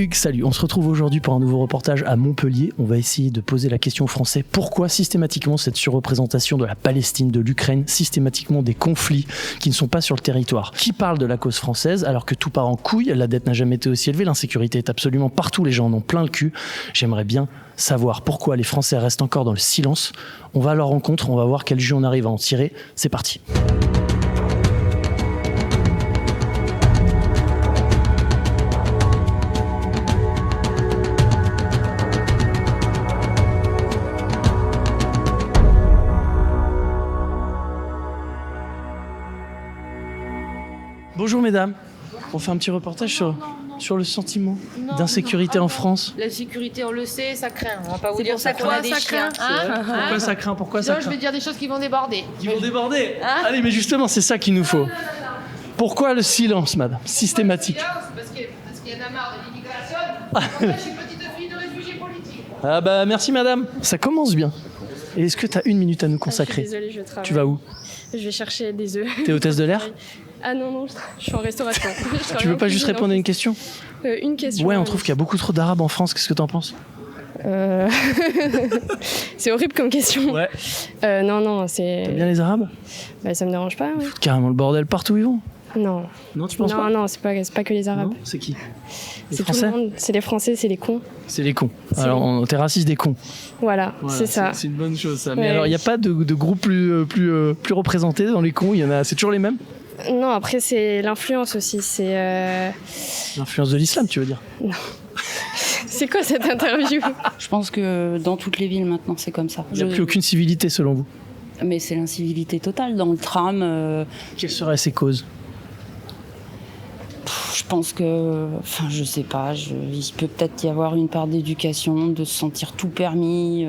Hugues, salut. On se retrouve aujourd'hui pour un nouveau reportage à Montpellier. On va essayer de poser la question aux Français. Pourquoi systématiquement cette surreprésentation de la Palestine, de l'Ukraine, systématiquement des conflits qui ne sont pas sur le territoire? Qui parle de la cause française alors que tout part en couille? La dette n'a jamais été aussi élevée, l'insécurité est absolument partout, les gens en ont plein le cul. J'aimerais bien savoir pourquoi les Français restent encore dans le silence. On va à leur rencontre, on va voir quel jus on arrive à en tirer. C'est parti. Bonjour mesdames, on fait un petit reportage sur le sentiment d'insécurité en France. La sécurité, on le sait, ça craint. On va pas vous C'est dire pour ça qu'on a des chiens. Pourquoi ça craint? Pourquoi ça Non, je craint? vais dire des choses qui vont déborder. Qui vont déborder. Hein? Allez, mais justement, c'est ça qu'il nous faut. Pourquoi le silence, madame? Systématique. Parce qu'il y en a marre de l'immigration. Moi, je suis petite fille de réfugiés politiques. Ah bah merci madame. Ça commence bien. Et est-ce que tu as une minute à nous consacrer? Je suis désolée, je travaille. Tu vas où? Je vais chercher des œufs. T'es hôtesse de l'air? Ah non, je suis en restauration. Tu veux pas juste répondre à une question? Une question. Ouais, on trouve qu'il y a beaucoup trop d'arabes en France. Qu'est-ce que t'en penses? C'est horrible comme question. Ouais. Non, c'est... T'aimes bien les arabes? Bah, ça me dérange pas, oui. Carrément le bordel partout où ils vont. Non. Non, tu penses pas? Non, c'est pas que les arabes. Non, c'est qui? Les C'est tout Français? le monde. C'est les Français, c'est les cons. C'est les cons. Alors, t'es raciste des cons. Voilà, c'est ça. C'est une bonne chose, ça. Ouais. Mais alors, il n'y a pas de groupe plus représenté dans les cons? C'est toujours les mêmes? Non, après, c'est l'influence aussi. C'est... L'influence de l'islam, tu veux dire? C'est quoi cette interview? Je pense que dans toutes les villes maintenant c'est comme ça. Il n'y a plus aucune civilité selon vous? Mais c'est l'incivilité totale dans le tram. Quelles seraient ces causes? Je pense que, enfin je sais pas, il peut peut-être y avoir une part d'éducation, de se sentir tout permis.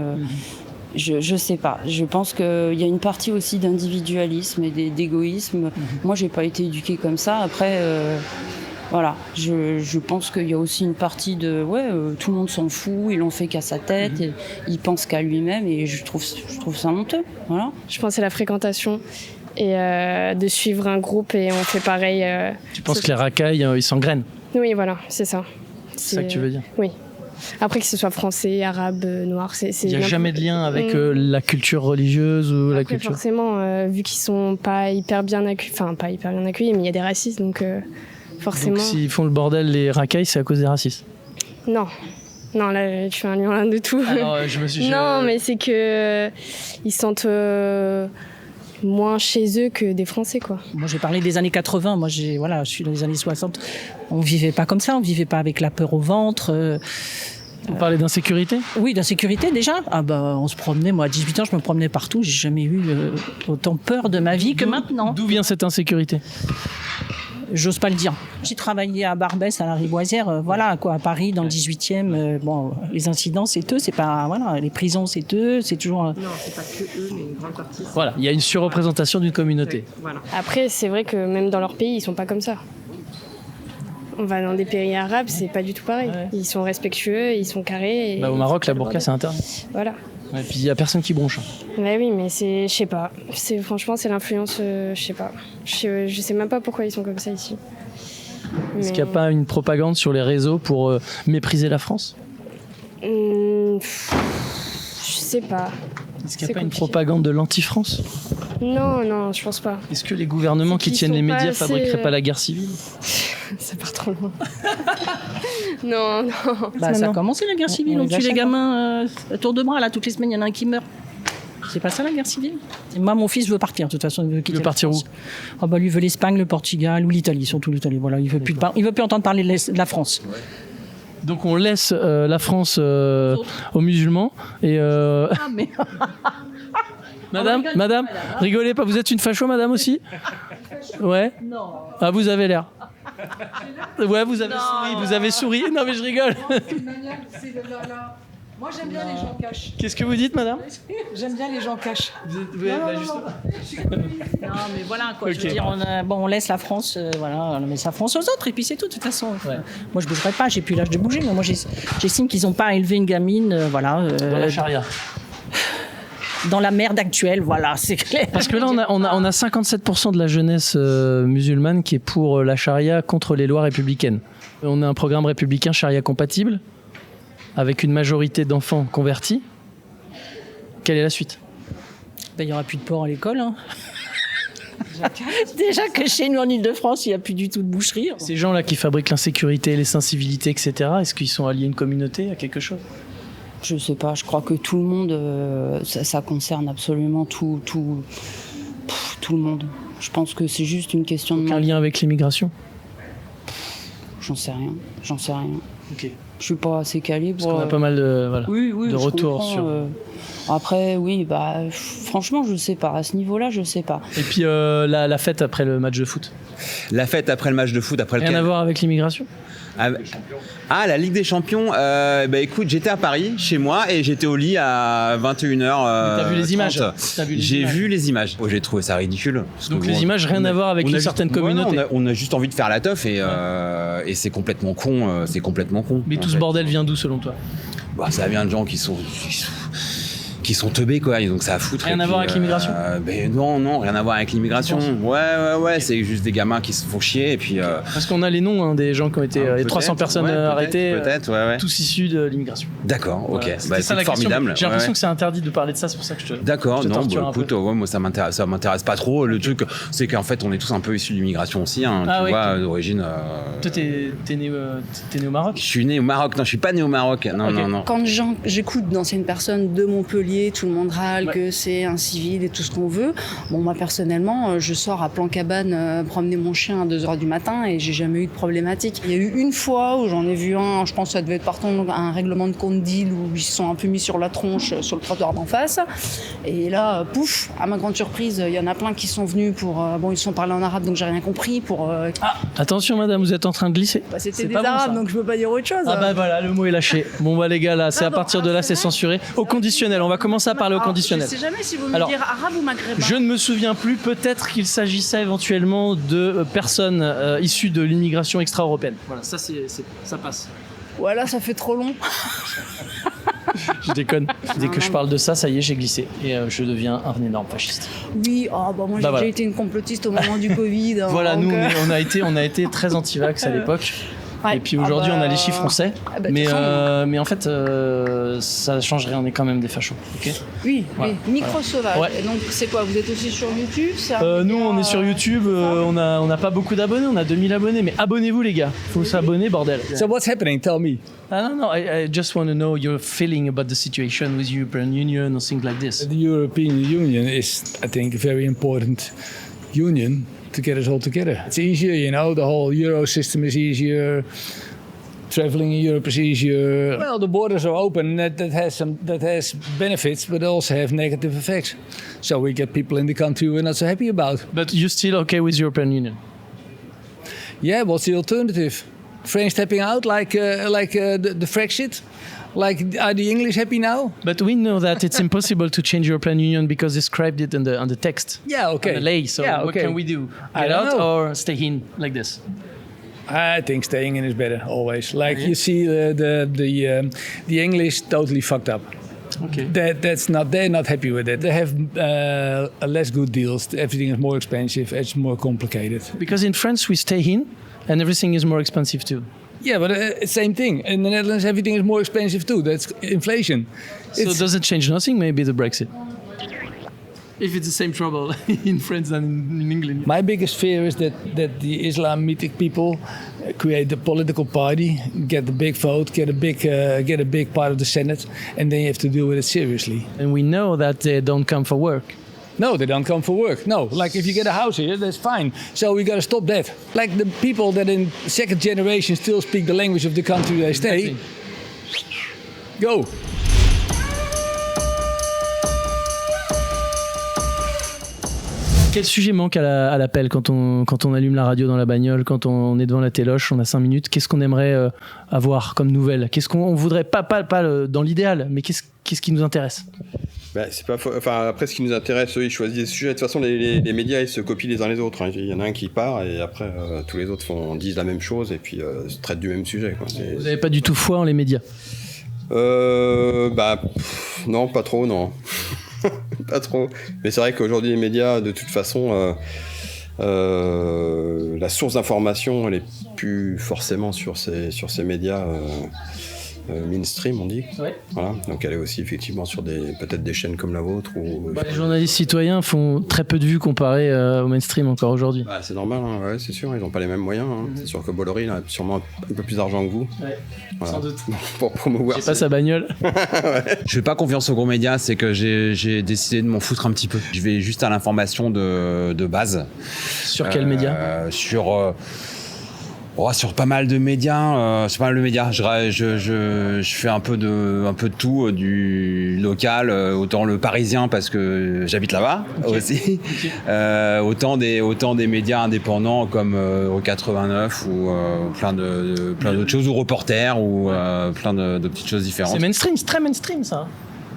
Je sais pas. Je pense qu'il y a une partie aussi d'individualisme et d'égoïsme. Moi j'ai pas été éduquée comme ça. Après... Voilà, je pense qu'il y a aussi une partie de tout le monde s'en fout, il en fait qu'à sa tête, et il pense qu'à lui-même et je trouve ça honteux. Voilà. Je pense que c'est la fréquentation et de suivre un groupe et on fait pareil. Tu penses que les racailles, ils s'engrainent? Oui, voilà, c'est ça. C'est ça que tu veux dire? Oui. Après que ce soit français, arabe, noir, c'est... Il n'y a jamais de lien avec la culture religieuse ou la culture? Forcément, vu qu'ils sont pas hyper bien accueillis, enfin pas hyper bien accueillis, mais il y a des racistes, donc forcément... Donc s'ils font le bordel, les racailles, c'est à cause des racistes? Non, là tu fais un lien de tout. Alors, je me suis... Non, mais c'est que ils se sentent moins chez eux que des Français, quoi. Moi, j'ai parlé des années 80. Moi, je suis dans les années 60. On vivait pas comme ça. On vivait pas avec la peur au ventre. Vous parlez d'insécurité? Oui, d'insécurité déjà. Ah bah, on se promenait. Moi, à 18 ans, je me promenais partout. J'ai jamais eu autant peur de ma vie que maintenant. D'où vient cette insécurité? J'ose pas le dire. J'ai travaillé à Barbès, à la Rivoisière, voilà, quoi, à Paris, dans le 18e. Bon, les incidents, c'est eux, c'est pas, voilà, les prisons, c'est eux, c'est toujours. Non, c'est pas que eux, mais une grande partie. Voilà, il y a une surreprésentation d'une communauté. Voilà. Après, c'est vrai que même dans leur pays, ils sont pas comme ça. On va dans des pays arabes, c'est pas du tout pareil. Ouais. Ils sont respectueux, ils sont carrés. Et au Maroc, la burqa, c'est interdit. Voilà. Et puis il y a personne qui bronche. Mais oui, mais je sais pas. Franchement, c'est l'influence, je sais pas. Je sais même pas pourquoi ils sont comme ça ici. Est-ce qu'il n'y a pas une propagande sur les réseaux pour mépriser la France? Je sais pas. Est-ce qu'il n'y a pas une propagande de l'anti-France? Non, je pense pas. Est-ce que les gouvernements qui tiennent les médias ne fabriqueraient pas la guerre civile? Ça part trop loin. Non. Bah, ça a commencé la guerre civile. On tue les gamins à tour de bras. Là, toutes les semaines, il y en a un qui meurt. C'est pas ça la guerre civile? Et moi, mon fils veut partir. De toute façon, il veut quitter. Il veut partir où? Oh, bah, lui veut l'Espagne, le Portugal ou l'Italie, surtout l'Italie. Voilà, il veut plus entendre parler de la France. Donc on laisse la France aux musulmans et. Ah, mais... Madame, rigolez pas. Vous êtes une facho, madame aussi? Ouais. Non. Ah, vous avez l'air. Ouais, vous avez souri. Non, mais je rigole. Moi, j'aime bien les gens cachent. Qu'est-ce que vous dites, madame? J'aime bien les gens cachent. Non, mais voilà, quoi. Okay. Je veux dire, on laisse la France, voilà, on laisse la France aux autres, et puis c'est tout, de toute façon. Ouais. Moi, je bougerai pas, j'ai plus l'âge de bouger, mais moi, j'estime qu'ils n'ont pas élevé une gamine, voilà. Dans la charia. Dans la merde actuelle, voilà, c'est clair. Parce que là, on a 57% de la jeunesse musulmane qui est pour la charia contre les lois républicaines. On a un programme républicain charia compatible, avec une majorité d'enfants convertis. Quelle est la suite ? Il n'y aura plus de porc à l'école. Hein. Déjà que chez nous en Ile-de-France, il n'y a plus du tout de boucherie. Ces gens-là qui fabriquent l'insécurité, les incivilités, etc., est-ce qu'ils sont alliés à une communauté, à quelque chose ? Je sais pas, je crois que tout le monde, ça concerne absolument tout le monde. Je pense que c'est juste une question de... Aucun lien avec l'immigration ? J'en sais rien. Ok. Je suis pas assez calée pour... Parce qu'on a pas mal de, oui, de je retours comprends, sur... Après, oui, franchement, je sais pas. À ce niveau-là, je sais pas. Et puis la fête après le match de foot. La fête après le match de foot, après Rien à voir avec l'immigration ? La Ligue des Champions, écoute, j'étais à Paris, chez moi, et j'étais au lit à 21h. T'as vu les images ? J'ai vu les images. Oh, j'ai trouvé ça ridicule. Donc les images, rien à voir avec une certaine communauté. On a juste envie de faire la teuf et c'est complètement con. Mais tout ce bordel vient d'où selon toi ? Ça vient de gens qui sont teubés, quoi, donc ça a foutre. Rien à voir avec l'immigration ? Non, rien à voir avec l'immigration. Ouais, c'est juste des gamins qui se font chier et puis... Parce qu'on a les noms des gens qui ont été... les 300 personnes arrêtées, peut-être, ouais. tous issus de l'immigration. D'accord, ok. Voilà. C'est formidable. J'ai l'impression que c'est interdit de parler de ça, c'est pour ça que je te... D'accord, non, écoute, moi ça m'intéresse pas trop. Le truc, c'est qu'en fait, on est tous un peu issus de l'immigration aussi, tu vois, d'origine... Toi, t'es né au Maroc ? Je suis né au Maroc, non, je suis pas né au Maroc, non. Quand j'écoute d'anciennes personnes de Montpellier, tout le monde râle que c'est incivil et tout ce qu'on veut. Bon, moi personnellement, je sors à Plan-Cabane promener mon chien à 2h du matin et j'ai jamais eu de problématique. Il y a eu une fois où j'en ai vu un, je pense que ça devait être un règlement de compte deal où ils se sont un peu mis sur la tronche sur le trottoir d'en face. Et là, pouf, à ma grande surprise, il y en a plein qui sont venus pour... ils sont parlés en arabe donc j'ai rien compris pour... Attention madame, vous êtes en train de glisser. C'était des arabes donc je peux pas dire autre chose. Voilà, le mot est lâché. Bon les gars, là, c'est à partir de là, c'est censuré. Au conditionnel, on va commencer à parler au conditionnel. Je sais jamais si vous me dire arabe ou maghrébin. Je ne me souviens plus, peut-être qu'il s'agissait éventuellement de personnes issues de l'immigration extra-européenne. Voilà, ça passe. Voilà, ça fait trop long. Je déconne. Dès que je parle de ça, ça y est, j'ai glissé. Et je deviens un énorme fasciste. Oui, moi j'ai déjà été une complotiste au moment du Covid. Voilà, nous on a été très anti-vax à l'époque. Ouais. Et puis aujourd'hui, on a les chiffres, on sait. Mais en fait, ça change rien. On est quand même des fachos. Okay, oui, micro-sauvage. Ouais. Et donc, c'est quoi ? Vous êtes aussi sur YouTube ? Nous, on est sur YouTube. On n'a pas beaucoup d'abonnés. On a 2000 abonnés. Mais abonnez-vous, les gars. Faut s'abonner, bordel. So what's happening? Tell me. No. I just want to know your feeling about the situation with the European Union or things like this. The European Union is, I think, a very important union to get us all together. It's easier, the whole Euro system is easier. Traveling in Europe is easier. Well, the borders are open. That has benefits, but also have negative effects. So we get people in the country we're not so happy about. But you're still okay with European Union? Yeah, what's the alternative? France stepping out like the Frexit? Like, are the English happy now? But we know that it's impossible to change European Union because they described it on the text. Yeah, okay. On the lay. So what can we do? Get out or stay in like this? I think staying in is better always. Like you see, the English totally fucked up. Okay. They're not happy with it. They have less good deals. Everything is more expensive. It's more complicated. Because in France we stay in, and everything is more expensive too. Yeah, but same thing. In the Netherlands, everything is more expensive too. That's inflation. So does it change nothing? Maybe the Brexit. If it's the same trouble in France than in England. My biggest fear is that the Islamitic people create a political party, get a big vote, get a big part of the Senate, and then you have to deal with it seriously. And we know that they don't come for work. No, they don't come for work. No, like if you get a house here, that's fine. So we got to stop that. Like the people that in second generation still speak the language of the country they stay. Go. Quel sujet manque à l'appel quand on allume la radio dans la bagnole, quand on est devant la téloche, on a 5 minutes, qu'est-ce qu'on aimerait avoir comme nouvelle ? Qu'est-ce qu'on voudrait, pas dans l'idéal, mais qu'est-ce qui nous intéresse ? C'est pas après, ce qui nous intéresse, eux, ils choisissent des sujets. De toute façon, les médias, ils se copient les uns les autres. Il y en a un qui part et après, tous les autres disent la même chose et puis se traitent du même sujet. Quoi. Vous n'avez pas du tout foi en les médias ? Non, pas trop, non. Pas trop. Mais c'est vrai qu'aujourd'hui, les médias, de toute façon, la source d'information, elle est plus forcément sur ces médias mainstream, on dit. Ouais. Voilà. Donc elle est aussi effectivement sur peut-être des chaînes comme la vôtre. Les journalistes citoyens font très peu de vues comparé au mainstream encore aujourd'hui. C'est normal, hein. Ouais, c'est sûr, ils n'ont pas les mêmes moyens. Hein. C'est sûr que Bolloré a sûrement un peu plus d'argent que vous. Ouais, voilà. sans doute. Pour promouvoir. J'ai pas sa bagnole. Ouais. Je fais pas confiance aux gros médias, c'est que j'ai décidé de m'en foutre un petit peu. Je vais juste à l'information de base. Sur quel média? Sur pas mal de médias, je fais un peu de tout, du local, autant le Parisien parce que j'habite là-bas aussi, autant des médias indépendants comme au 89 ou plein d'autres choses, ou Reporter ou plein de petites choses différentes. C'est mainstream, c'est très mainstream ça.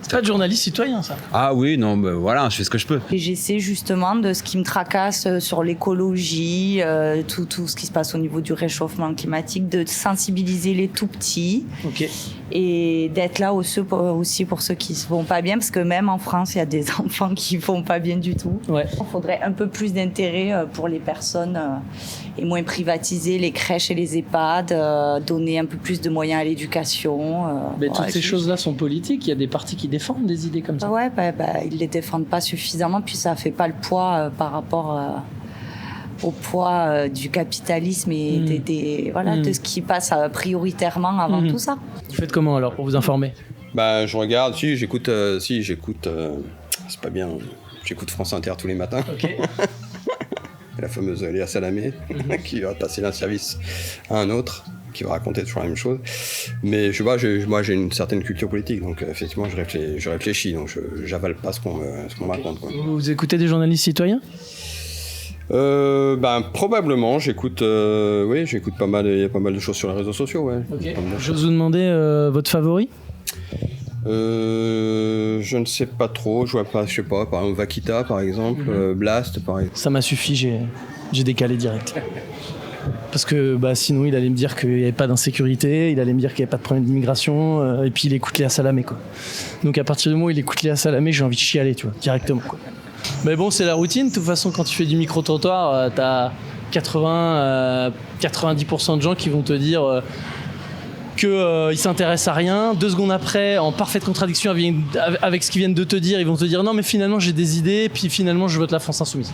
C'est pas de journaliste citoyen, ça. Ah oui, non, voilà, je fais ce que je peux. Et j'essaie justement de ce qui me tracasse sur l'écologie, tout ce qui se passe au niveau du réchauffement climatique, de sensibiliser les tout petits. Ok. Et d'être là aussi pour ceux qui ne vont pas bien, parce que même en France, il y a des enfants qui ne vont pas bien du tout. Ouais. Il faudrait un peu plus d'intérêt pour les personnes et moins privatiser les crèches et les EHPAD, donner un peu plus de moyens à l'éducation. Mais toutes ces choses-là sont politiques, il y a des partis qui défendent des idées comme ça. Ouais, ils ne les défendent pas suffisamment, puis ça ne fait pas le poids par rapport au poids du capitalisme et de ce qui passe prioritairement avant tout ça. Vous faites comment alors pour vous informer? Je regarde, j'écoute, c'est pas bien, j'écoute France Inter tous les matins. Ok. La fameuse Léa Salamé qui va passer d'un service à un autre, qui va raconter toujours la même chose. Mais moi j'ai une certaine culture politique, donc effectivement je réfléchis, donc j'avale pas ce qu'on me raconte. Quoi. Vous écoutez des journalistes citoyens? Probablement, j'écoute pas mal, il y a pas mal de choses sur les réseaux sociaux, ouais. Okay. Je vous demandais votre favori? Je ne sais pas trop, je sais pas, par exemple Vakita par exemple, Blast par exemple. Ça m'a suffi, j'ai décalé direct. Parce que sinon il allait me dire qu'il n'y avait pas d'insécurité, il allait me dire qu'il n'y avait pas de problème d'immigration, et puis il écoute Léa Salamé, quoi. Donc à partir du moment où il écoute Léa Salamé, j'ai envie de chialer, tu vois, directement, quoi. Mais bon, c'est la routine, de toute façon quand tu fais du micro-trottoir, t'as 90% de gens qui vont te dire qu'ils s'intéressent à rien. 2 secondes après, en parfaite contradiction avec ce qu'ils viennent de te dire, ils vont te dire non mais finalement j'ai des idées, puis finalement je vote la France Insoumise.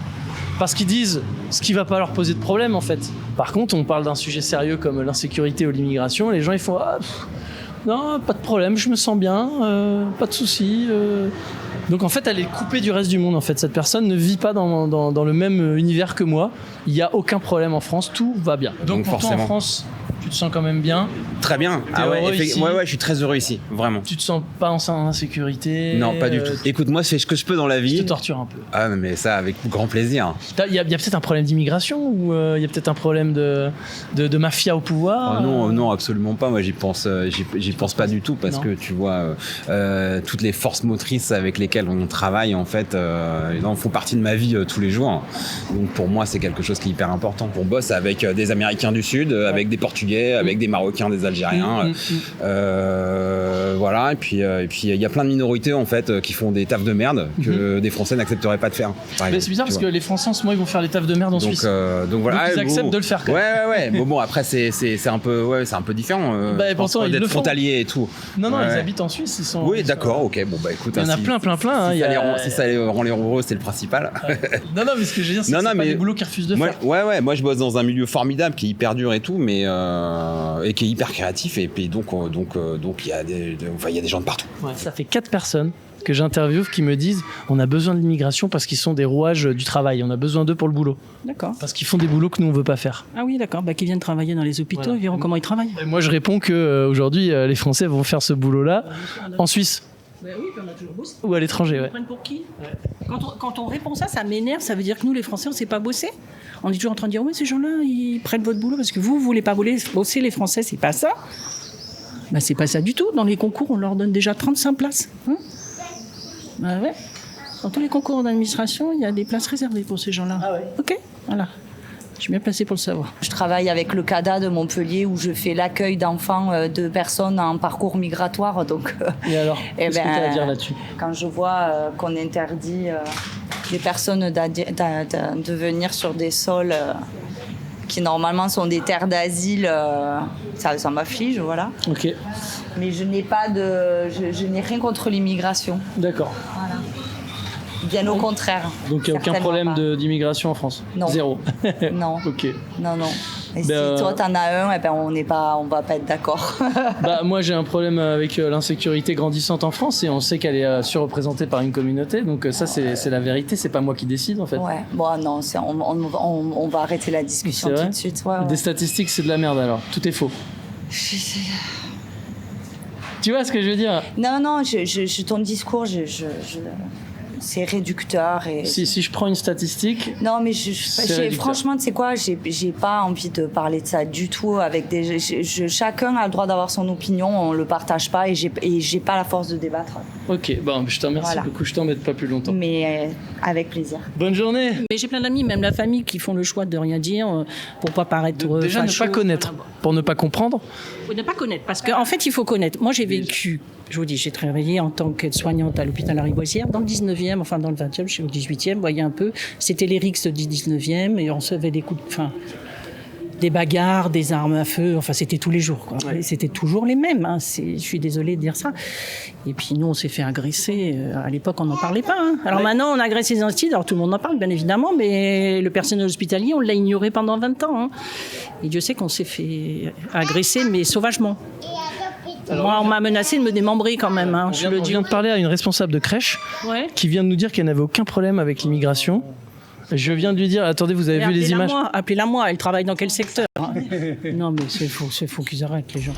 Parce qu'ils disent ce qui va pas leur poser de problème en fait. Par contre, on parle d'un sujet sérieux comme l'insécurité ou l'immigration, les gens ils font non, pas de problème, je me sens bien, pas de soucis. Donc en fait, elle est coupée du reste du monde. En fait, cette personne ne vit pas dans le même univers que moi. Il n'y a aucun problème en France, tout va bien. Donc forcément, en France, tu te sens quand même bien. Très bien. Ouais, je suis très heureux ici, vraiment. Tu te sens pas en insécurité? Non, pas du tout. Écoute, moi, je fais ce que je peux dans la vie. Je te torture un peu. Ah, mais ça, avec grand plaisir. Il y a peut-être un problème d'immigration ou il y a peut-être un problème de mafia au pouvoir? Non, absolument pas. Moi, j'y pense pas du tout parce que tu vois, toutes les forces motrices avec lesquelles on travaille, en fait, font partie de ma vie tous les jours. Donc pour moi, c'est quelque chose qui est hyper important. On bosse avec des Américains du Sud, avec des Portugais, avec des Marocains, des Algériens, voilà. Et puis il y a plein de minorités en fait qui font des tafs de merde que des Français n'accepteraient pas de faire. Mais c'est bizarre parce que les Français en ce moment ils vont faire les tafs de merde en Suisse. Donc voilà. Donc ils acceptent de le faire. Quand même. Ouais. Bon après c'est un peu différent. Pourtant ils d'être le font. Frontalier et tout. Non, ils habitent en Suisse. Ils sont. Oui, d'accord. Ok. Bon écoute. Il y en a plein. Si ça les rend heureux, c'est le principal. Non, mais ce que je veux dire, c'est que c'est pas des boulots qu'ils refusent de faire. Ouais. Moi je bosse dans un milieu formidable qui est hyper dur et tout, mais et qui est hyper créatif et puis donc il y a des gens de partout. Ouais. Ça fait 4 personnes que j'interviewe qui me disent on a besoin de l'immigration parce qu'ils sont des rouages du travail, on a besoin d'eux pour le boulot. D'accord. Parce qu'ils font des boulots que nous on veut pas faire. Ah oui, d'accord, qui viennent travailler dans les hôpitaux, voilà. Ils verront comment ils travaillent. Et moi je réponds que aujourd'hui les Français vont faire ce boulot-là en Suisse. Oui, on a toujours bossé. Ou à l'étranger, ouais. Ils prennent pour qui? Quand on répond ça m'énerve, ça veut dire que nous les Français on sait pas bosser. On est toujours en train de dire oui, ces gens-là ils prennent votre boulot parce que vous voulez pas bosser, les Français c'est pas ça. C'est pas ça du tout. Dans les concours, on leur donne déjà 35 places. Ouais. Dans tous les concours d'administration, il y a des places réservées pour ces gens-là. Ah ouais. Ok, voilà. Je suis bien placée pour le savoir. Je travaille avec le CADA de Montpellier où je fais l'accueil d'enfants de personnes en parcours migratoire. Donc, et alors, qu'est-ce que tu as à dire là-dessus? Quand je vois qu'on interdit des personnes de venir sur des sols qui normalement sont des terres d'asile, ça m'afflige, voilà. Ok. Mais je n'ai rien contre l'immigration. D'accord. Voilà. Bien au contraire. Donc il n'y a aucun problème d'immigration en France? Non. Zéro. Non. Ok. Non. Et si toi t'en as un, on va pas être d'accord. Moi j'ai un problème avec l'insécurité grandissante en France et on sait qu'elle est surreprésentée par une communauté, donc ça c'est la vérité, c'est pas moi qui décide en fait. Ouais. Bon non, on va arrêter la discussion tout de suite. Ouais. Des statistiques c'est de la merde alors, tout est faux. Tu vois ce que je veux dire? Non, ton discours, c'est réducteur. Et si je prends une statistique... Non, mais franchement, tu sais quoi, j'ai pas envie de parler de ça du tout. Chacun a le droit d'avoir son opinion, on le partage pas et j'ai pas la force de débattre. Ok, je te remercie beaucoup, je t'embête pas plus longtemps. Mais avec plaisir. Bonne journée. Mais j'ai plein d'amis, même la famille, qui font le choix de rien dire pour pas paraître déjà facho, ne pas connaître, pour ne pas comprendre. Faut ne pas connaître, parce qu'en fait, il faut connaître. Moi, j'ai vécu... Je vous dis, j'ai travaillé en tant qu'aide-soignante à l'hôpital Lariboisière, dans le 19e, enfin dans le 20e, je suis au 18e, vous voyez un peu. C'était les rixes du 19e et on recevait des bagarres, des armes à feu, c'était tous les jours, quoi. Ouais. C'était toujours les mêmes, hein. Je suis désolée de dire ça. Et puis nous, on s'est fait agresser. À l'époque, on n'en parlait pas, hein. Alors maintenant, on agresse les instituts, alors tout le monde en parle, bien évidemment, mais le personnel hospitalier, on l'a ignoré pendant 20 ans, hein. Et Dieu sait qu'on s'est fait agresser, mais sauvagement. Alors, moi, on m'a menacé de me démembrer quand même. Hein, on vient de parler à une responsable de crèche qui vient de nous dire qu'elle n'avait aucun problème avec l'immigration. Je viens de lui dire, attendez, vous avez vu les images? Appelez-la moi, elle travaille dans quel secteur? Non mais c'est faux qu'ils arrêtent les gens.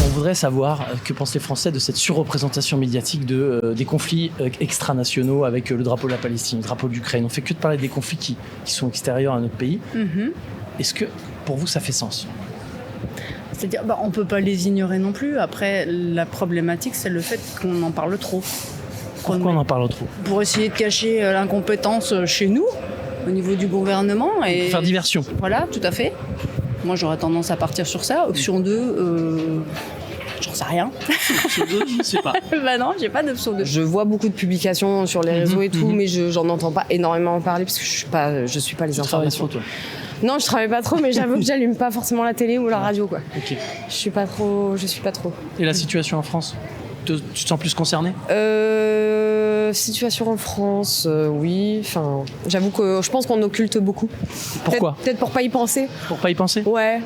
On voudrait savoir que pensent les Français de cette surreprésentation médiatique des conflits extranationaux avec le drapeau de la Palestine, le drapeau de l'Ukraine. On fait que de parler des conflits qui sont extérieurs à notre pays. Mm-hmm. Est-ce que, pour vous, ça fait sens? C'est-à-dire, on ne peut pas les ignorer non plus. Après, la problématique, c'est le fait qu'on en parle trop. Pourquoi on en parle trop? Pour essayer de cacher l'incompétence chez nous, au niveau du gouvernement. Et pour faire diversion. Voilà, tout à fait. Moi, j'aurais tendance à partir sur ça. Option 2... J'en sais rien. Option 2, je ne sais pas. Non, j'ai pas d'option 2. Je vois beaucoup de publications sur les réseaux et tout, mais j'en entends pas énormément parler parce que je suis pas les informations. Trop, toi? Non, je travaille pas trop, mais j'avoue que j'allume pas forcément la télé ou la radio, quoi. Ok. Je suis pas trop. Et la situation en France? Tu te sens plus concerné? Situation en France, oui. Enfin, j'avoue que je pense qu'on occulte beaucoup. Pourquoi? Peut-être pour pas y penser. Pour pas y penser? Ouais.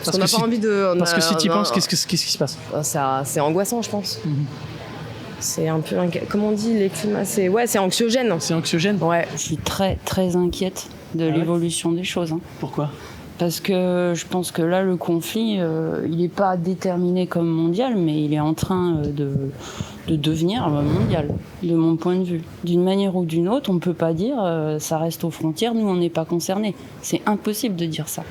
Parce qu'on n'a pas envie de... Parce que si tu y penses, qu'est-ce qui se passe? C'est angoissant, je pense. Mm-hmm. C'est un peu... Comment on dit, les climats? C'est anxiogène. C'est anxiogène? Ouais. Je suis très, très inquiète de l'évolution des choses. Hein. Pourquoi? Parce que je pense que là, le conflit, il n'est pas déterminé comme mondial, mais il est en train de devenir mondial, de mon point de vue. D'une manière ou d'une autre, on ne peut pas dire ça reste aux frontières, nous, on n'est pas concernés. C'est impossible de dire ça.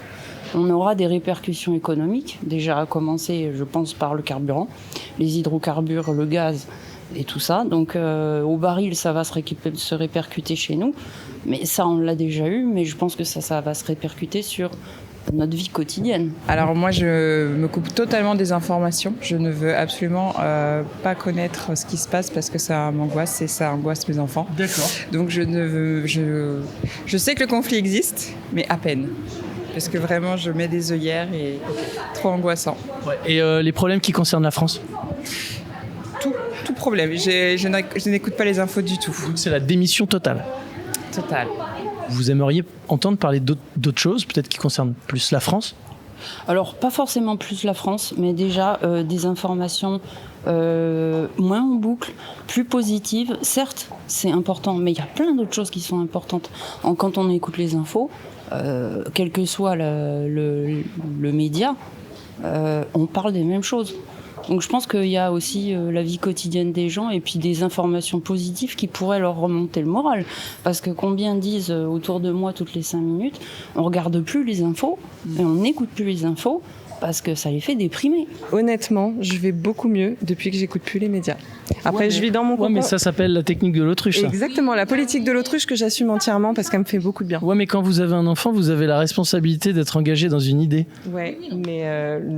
On aura des répercussions économiques, déjà à commencer, je pense, par le carburant, les hydrocarbures, le gaz et tout ça. Donc au baril, ça va se répercuter chez nous. Mais ça, on l'a déjà eu, mais je pense que ça va se répercuter sur notre vie quotidienne. Alors moi, je me coupe totalement des informations. Je ne veux absolument pas connaître ce qui se passe parce que ça m'angoisse et ça angoisse mes enfants. D'accord. Donc je sais que le conflit existe, mais à peine. Parce que vraiment, je mets des œillères et trop angoissant. Ouais. Et les problèmes qui concernent la France? Tout problème. Je n'écoute pas les infos du tout. C'est la démission totale. Total. Vous aimeriez entendre parler d'autres choses, peut-être qui concernent plus la France? Alors, pas forcément plus la France, mais déjà des informations moins en boucle, plus positives. Certes, c'est important, mais il y a plein d'autres choses qui sont importantes. Quand on écoute les infos, quel que soit le média, on parle des mêmes choses. Donc je pense qu'il y a aussi la vie quotidienne des gens et puis des informations positives qui pourraient leur remonter le moral. Parce que combien disent autour de moi toutes les 5 minutes, on regarde plus les infos et on n'écoute plus les infos parce que ça les fait déprimer. Honnêtement, je vais beaucoup mieux depuis que j'écoute plus les médias. Après, je vis dans mon cocon. Ouais, mais ça s'appelle la technique de l'autruche, ça. Exactement, la politique de l'autruche que j'assume entièrement parce qu'elle me fait beaucoup de bien. Ouais, mais quand vous avez un enfant, vous avez la responsabilité d'être engagé dans une idée. Ouais, mais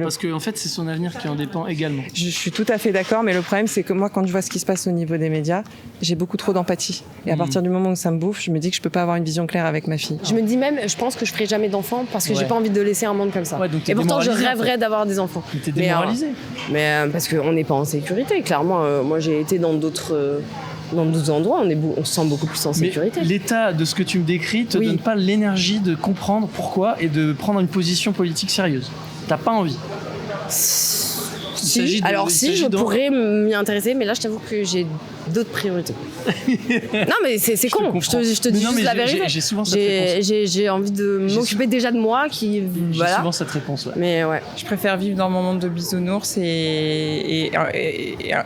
parce que en fait, c'est son avenir qui en dépend également. Je suis tout à fait d'accord, mais le problème, c'est que moi, quand je vois ce qui se passe au niveau des médias, j'ai beaucoup trop d'empathie. Et à partir du moment où ça me bouffe, je me dis que je peux pas avoir une vision claire avec ma fille. Je me dis même, je pense que je ferai jamais d'enfant parce que j'ai pas envie de laisser un monde comme ça. Ouais, donc et pourtant, je rêverais d'avoir des enfants. T'es démoralisé. Mais parce qu'on n'est pas en sécurité. Clairement, moi, j'ai été dans d'autres endroits, on se sent beaucoup plus en sécurité. Mais l'état de ce que tu me décris te donne pas l'énergie de comprendre pourquoi et de prendre une position politique sérieuse. T'as pas envie. Si, je pourrais m'y intéresser, mais là, je t'avoue que j'ai d'autres priorités. Non, mais c'est con. Je te dis juste la vérité. J'ai souvent cette réponse. J'ai envie de m'occuper déjà de moi. J'ai souvent cette réponse, ouais. Mais ouais. Je préfère vivre dans mon monde de bisounours et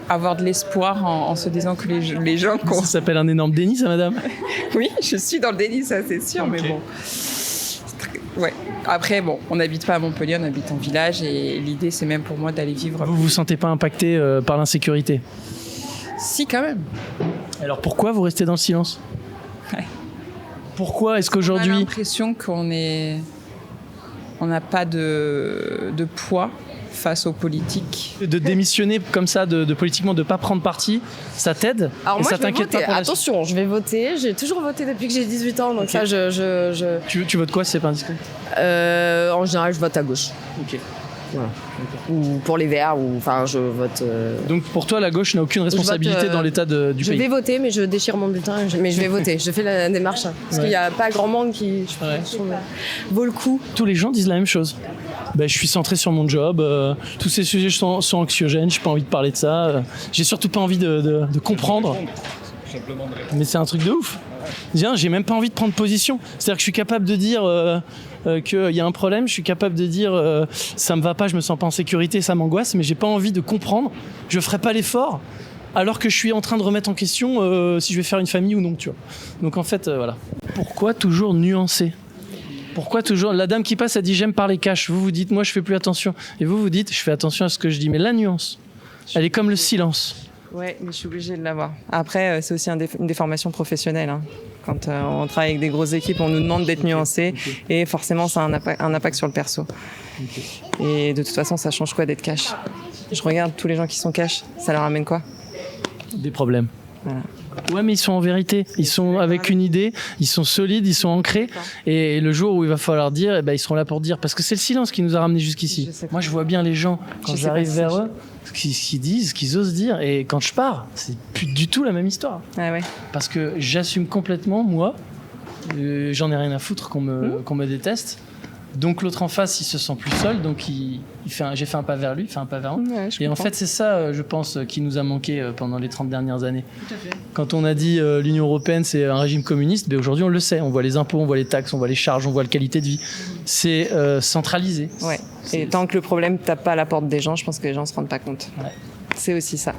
avoir de l'espoir en se disant que les gens... Ça s'appelle un énorme déni, ça, madame? Oui, je suis dans le déni, ça, c'est sûr, mais bon... Ouais. Après, bon, on n'habite pas à Montpellier, on habite en village et l'idée, c'est même pour moi d'aller vivre... Vous vous sentez pas impacté par l'insécurité? Si, quand même. Alors pourquoi vous restez dans le silence? Ouais. Pourquoi est-ce qu'aujourd'hui... On a l'impression qu'on n'a pas de poids face aux politiques. De démissionner comme ça, de politiquement, de ne pas prendre parti, ça t'aide? Alors et moi, ça t'inquiète pas pour attention, je vais voter. J'ai toujours voté depuis que j'ai 18 ans, donc ça, Tu votes quoi si c'est pas indiscret? En général, je vote à gauche. Ok. Voilà. Ou pour les Verts, ou enfin, je vote. Donc pour toi, la gauche n'a aucune responsabilité dans l'état du pays? Je vais voter, mais je déchire mon bulletin. Mais je vais voter. Je fais la démarche parce qu'il n'y a pas grand monde qui vaut le coup. Tous les gens disent la même chose. Je suis centré sur mon job. Tous ces sujets sont anxiogènes. J'ai pas envie de parler de ça. J'ai surtout pas envie de comprendre. Mais c'est un truc de ouf. J'ai même pas envie de prendre position. C'est-à-dire que je suis capable de dire qu'il y a un problème, je suis capable de dire ça me va pas, je me sens pas en sécurité, ça m'angoisse, mais j'ai pas envie de comprendre. Je ferai pas l'effort alors que je suis en train de remettre en question si je vais faire une famille ou non, tu vois. Donc en fait, voilà. Pourquoi toujours nuancer? Pourquoi toujours... La dame qui passe, elle dit j'aime parler cash. Vous dites moi je fais plus attention. Et vous dites je fais attention à ce que je dis. Mais la nuance, elle est comme le silence. Ouais, mais je suis obligée de l'avoir. Après, c'est aussi une déformation professionnelle. Hein. Quand on travaille avec des grosses équipes, on nous demande d'être nuancés. Et forcément, ça a un impact sur le perso. Et de toute façon, ça change quoi d'être cash? Je regarde tous les gens qui sont cash, ça leur amène quoi? Des problèmes. Voilà. Ouais, mais ils sont en vérité, ils sont avec une idée, ils sont solides, ils sont ancrés. Et le jour où il va falloir dire, ils seront là pour dire. Parce que c'est le silence qui nous a ramenés jusqu'ici. Moi, je vois bien les gens, quand j'arrive vers eux, ce qu'ils disent, ce qu'ils osent dire. Et quand je pars, c'est plus du tout la même histoire. Ah ouais. Parce que j'assume complètement, moi, j'en ai rien à foutre qu'on me déteste. Donc l'autre en face, il se sent plus seul, donc j'ai fait un pas vers lui, il fait un pas vers moi. Ouais, et en fait, c'est ça, je pense, qui nous a manqué pendant les 30 dernières années. Tout à fait. Quand on a dit l'Union européenne, c'est un régime communiste, aujourd'hui on le sait, on voit les impôts, on voit les taxes, on voit les charges, on voit la qualité de vie. C'est centralisé. Ouais. Et tant que le problème tape pas à la porte des gens, je pense que les gens se rendent pas compte. Ouais. C'est aussi ça.